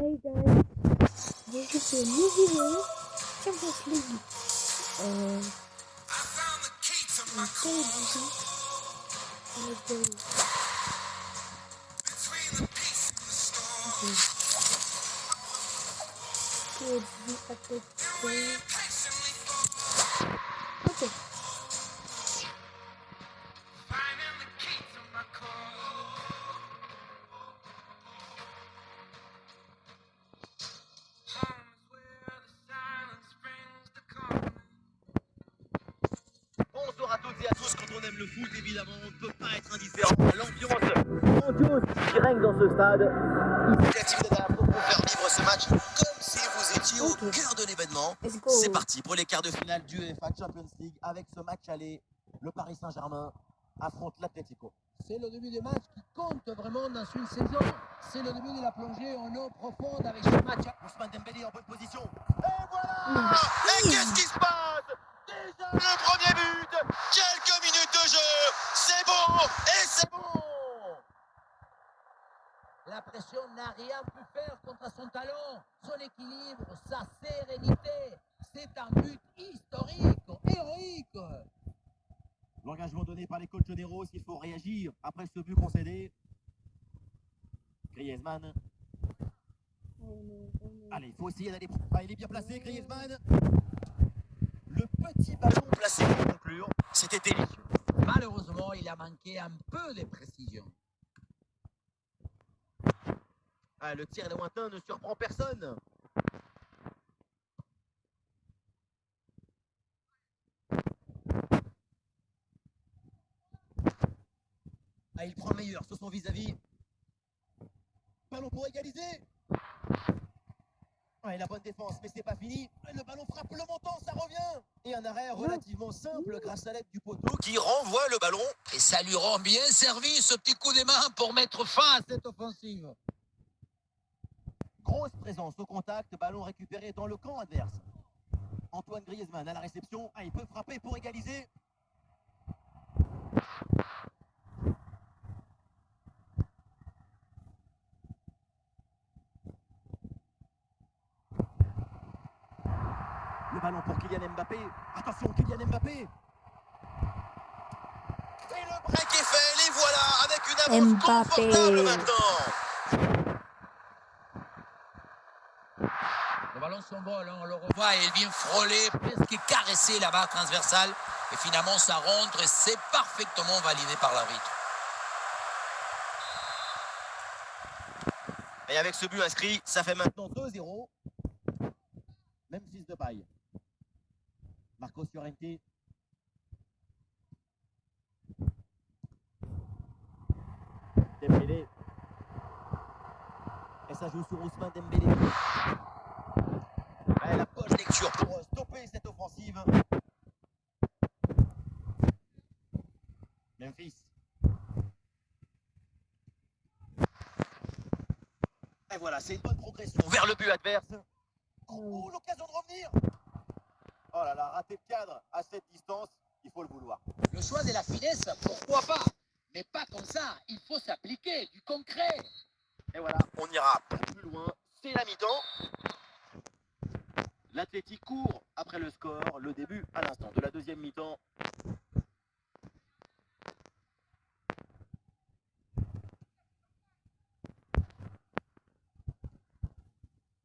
Hey guys, bienvenue sur une nouvelle vidéo Champions League en télévision. Let's go. PSG Atletico. Ok. Bonjour à toutes et à tous. Quand on aime le foot, évidemment, on ne peut pas être indifférent à l'ambiance grandiose qui règne dans ce stade. Initiative de la pour faire vivre ce match comme si vous étiez au cœur de l'événement. Let's go. C'est parti pour les quarts de finale du UEFA Champions League avec ce match aller. Le Paris Saint-Germain affronte l'Atlético. C'est le début des matchs qui compte vraiment dans une saison. C'est le début de la plongée en eau profonde avec ce match. Ousmane Dembélé en bonne position. Et voilà. Et qu'est-ce qui se passe? Déjà le premier but. Quelques minutes de jeu. C'est bon et c'est bon. La pression n'a rien pu faire contre son talent, son équilibre, sa sérénité. C'est un but historique, héroïque. L'engagement donné par les coachs des Roses, il faut réagir après ce but concédé. Griezmann. Allez, il faut essayer d'aller. Ah, il est bien placé, Griezmann. Le petit ballon placé pour conclure, c'était délicieux. Malheureusement, il a manqué un peu de précision. Ah, le tir lointain ne surprend personne. Ah, il prend le meilleur sur son vis-à-vis. Ballon pour égaliser. Ouais, la bonne défense, mais c'est pas fini. Le ballon frappe le montant, ça revient. Et un arrêt relativement simple grâce à l'aide du poteau qui renvoie le ballon. Et ça lui rend bien servi ce petit coup des mains pour mettre fin à cette offensive. Grosse présence au contact, ballon récupéré dans le camp adverse. Antoine Griezmann à la réception. Ah, il peut frapper pour égaliser. Le ballon pour Kylian Mbappé. Attention, Kylian Mbappé. Et le break est fait, les voilà, avec une avance Mbappé. confortable maintenant. Le ballon s'envole, on le revoit et il vient frôler, presque caresser la barre transversale. Et finalement, ça rentre et c'est parfaitement validé par l'arbitre. Et avec ce but inscrit, ça fait maintenant 2-0. Memphis Depay. Marcos Llorente. Dembélé. Et ça joue sur Ousmane Dembélé. Ouais, la bonne lecture pour stopper cette offensive. Memphis. Et voilà, c'est une bonne progression vers le but adverse. Oh, l'occasion de revenir. Oh là là, raté de cadre à cette distance, il faut le vouloir. Le choix de la finesse, pourquoi pas? Mais pas comme ça, il faut s'appliquer, du concret. Et voilà, on ira plus loin, c'est la mi-temps. L'Athletic court après le score, le début à l'instant de la deuxième mi-temps.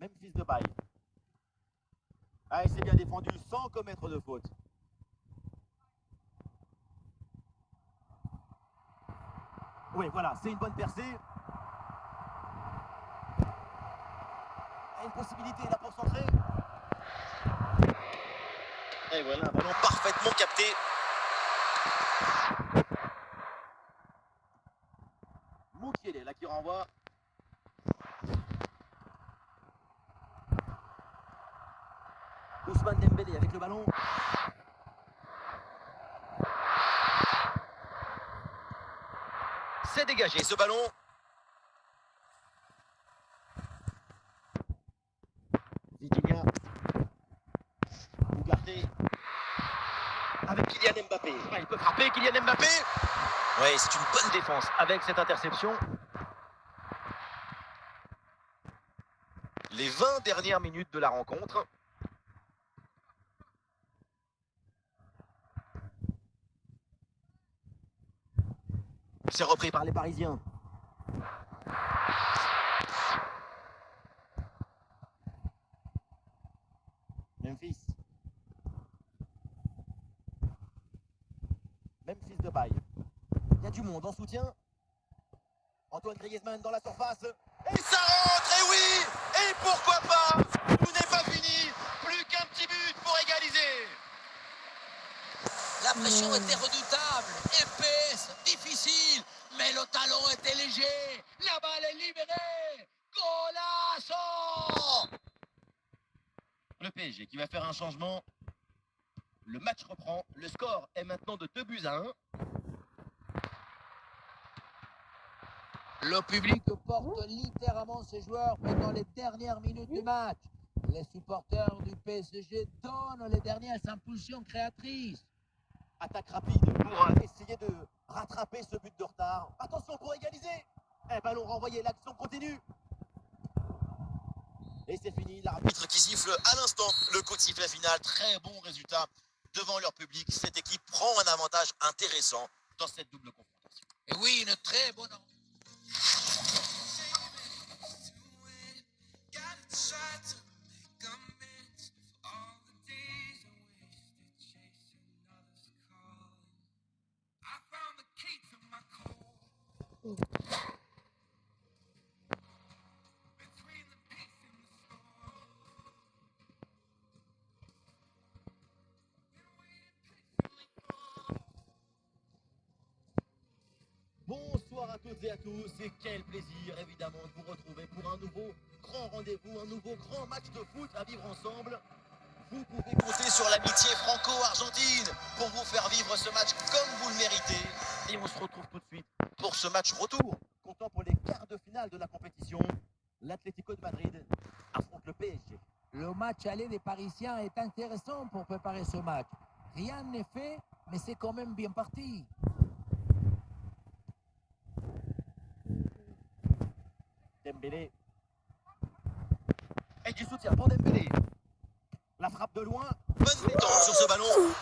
Memphis Depay. Ah, il s'est bien défendu sans commettre de faute. Oui, voilà, c'est une bonne percée. Et une possibilité là pour centrer. Et voilà, un ballon parfaitement capté. Moukielé là qui renvoie. Ousmane Dembélé avec le ballon. C'est dégagé ce ballon. Vitinha. Ugarte. Avec Kylian Mbappé. Ah, il peut frapper Kylian Mbappé. Oui, c'est une bonne défense avec cette interception. les 20 dernières minutes de la rencontre. C'est repris par les Parisiens. Memphis. Memphis de paille. Il y a du monde en soutien. Antoine Griezmann dans la surface. Et ça rentre, et oui! Et pourquoi pas? Tout n'est pas fini. Plus qu'un petit but pour égaliser. La pression était redoutable, épaisse, difficile, mais le talon était léger. La balle est libérée. Golasso! Le PSG qui va faire un changement. Le match reprend. Le score est maintenant de 2-1. Le public porte littéralement ses joueurs pendant les dernières minutes du match. Les supporters du PSG donnent les dernières impulsions créatrices. Attaque rapide pour essayer de rattraper ce but de retard. Attention pour égaliser. Ballon renvoyé, l'action continue. Et c'est fini, l'arbitre qui siffle à l'instant le coup de sifflet final. Très bon résultat devant leur public. Cette équipe prend un avantage intéressant dans cette double confrontation. Et oui, une très bonne... Bonsoir à toutes et à tous et quel plaisir évidemment de vous retrouver pour un nouveau grand rendez-vous, un nouveau grand match de foot à vivre ensemble. Vous pouvez compter sur l'amitié franco-argentine pour vous faire vivre ce match comme vous le méritez. Et on se retrouve tout de suite pour ce match retour, comptant pour les quarts de finale de la compétition. L'Atlético de Madrid affronte le PSG. Le match aller des Parisiens est intéressant pour préparer ce match. Rien n'est fait, mais c'est quand même bien parti. Dembélé. Et du soutien pour Dembélé. La frappe de loin. Bonne détente sur ce ballon.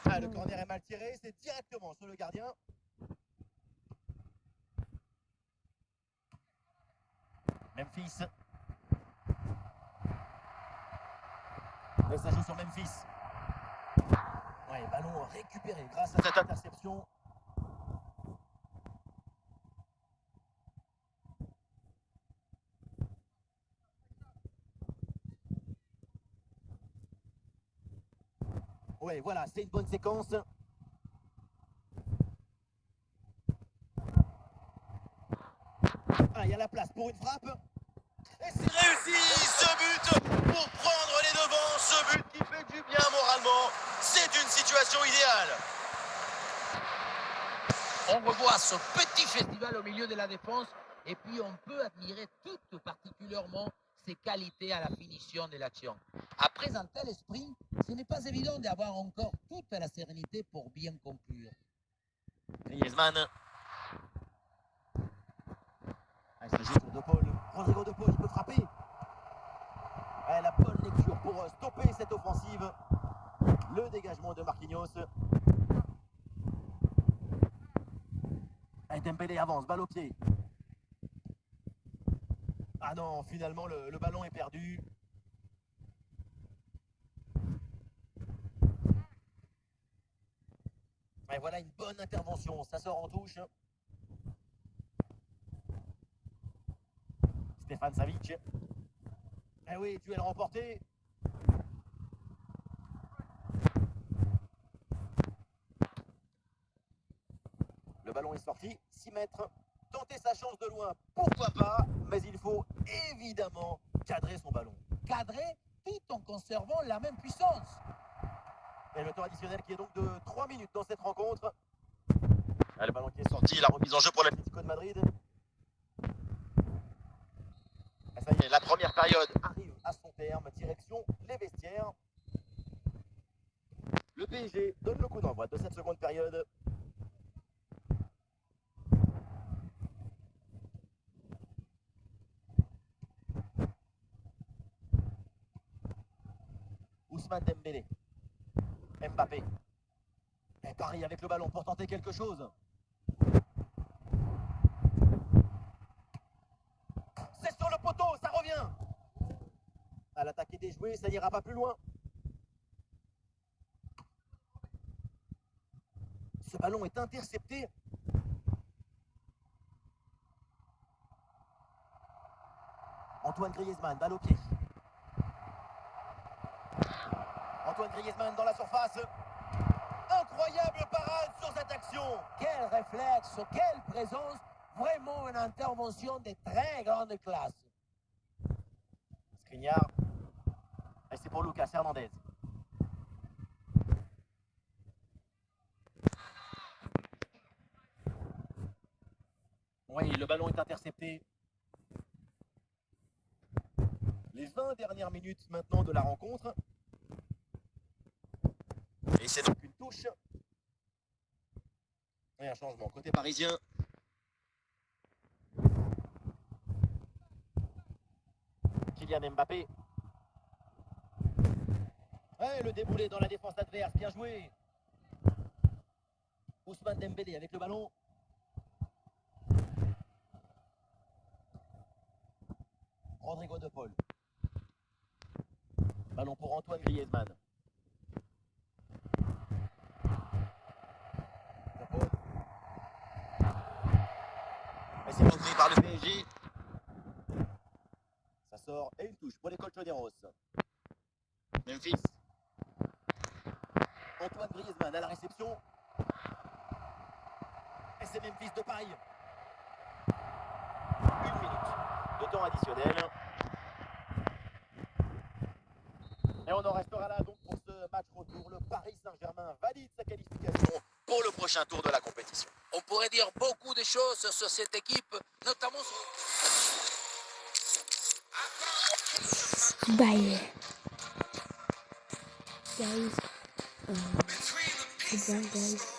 Ah, le corner est mal tiré. C'est directement sur le gardien. Memphis. Et ça joue sur Memphis. Ouais, ballon récupéré grâce à cette interception. Ouais, voilà, c'est une bonne séquence. Ah, il y a la place pour une frappe. Et c'est réussi ce but pour prendre les devants. Ce but qui fait du bien moralement. C'est une situation idéale. On revoit ce petit festival au milieu de la défense et puis on peut admirer tout particulièrement ses qualités à la finition de l'action. Après un tel esprit, ce n'est pas évident d'avoir encore toute la sérénité pour bien conclure. Griezmann. Ah, il se joue sur De Paul. Rodrigo De Paul, il peut frapper. Ah, la bonne lecture pour stopper cette offensive. Le dégagement de Marquinhos. Et Dembélé avance, balle au pied. Ah non, finalement le ballon est perdu. Et voilà une bonne intervention, ça sort en touche. Stéphane Savic. Eh oui, duel remporté. Le ballon est sorti, 6 mètres. Tenter sa chance de loin, pourquoi pas, mais il faut évidemment cadrer son ballon. Cadré tout en conservant la même puissance. Et le temps additionnel qui est donc de 3 minutes dans cette rencontre. Ah, le ballon qui est sorti, la remise en jeu pour l'Atlético de Madrid. Ah, ça y est, la première période arrive à son terme, direction les vestiaires. Le PSG donne le coup d'envoi de cette seconde période. Ousmane Dembélé. Mbappé. Et Paris avec le ballon pour tenter quelque chose. C'est sur le poteau, ça revient. À l'attaque est déjouée, ça n'ira pas plus loin. Ce ballon est intercepté. Antoine Griezmann, balle au pied. Antoine Griezmann dans la surface. Incroyable parade sur cette action. Quel réflexe, quelle présence, vraiment une intervention de très grande classe. Skriniar. Et c'est pour Lucas Hernandez. Oui, le ballon est intercepté. Les 20 dernières minutes maintenant de la rencontre. Et c'est donc une touche. Et un changement côté parisien. Kylian Mbappé. Ouais, le déboulé dans la défense adverse, bien joué. Ousmane Dembélé avec le ballon. Rodrigo de Paul. Ballon pour Antoine Griezmann. De Paul. Et c'est repris par le PSG. Ça sort et une touche pour les Colchoneros. Memphis. Antoine Griezmann à la réception. Et c'est Memphis de paille. 1 minute de temps additionnel. Et on en restera là donc pour ce match retour. Le Paris Saint-Germain valide sa qualification pour le prochain tour de la compétition. On pourrait dire beaucoup de choses sur cette équipe, notamment sur... Bye. Guys. Goodbye, guys.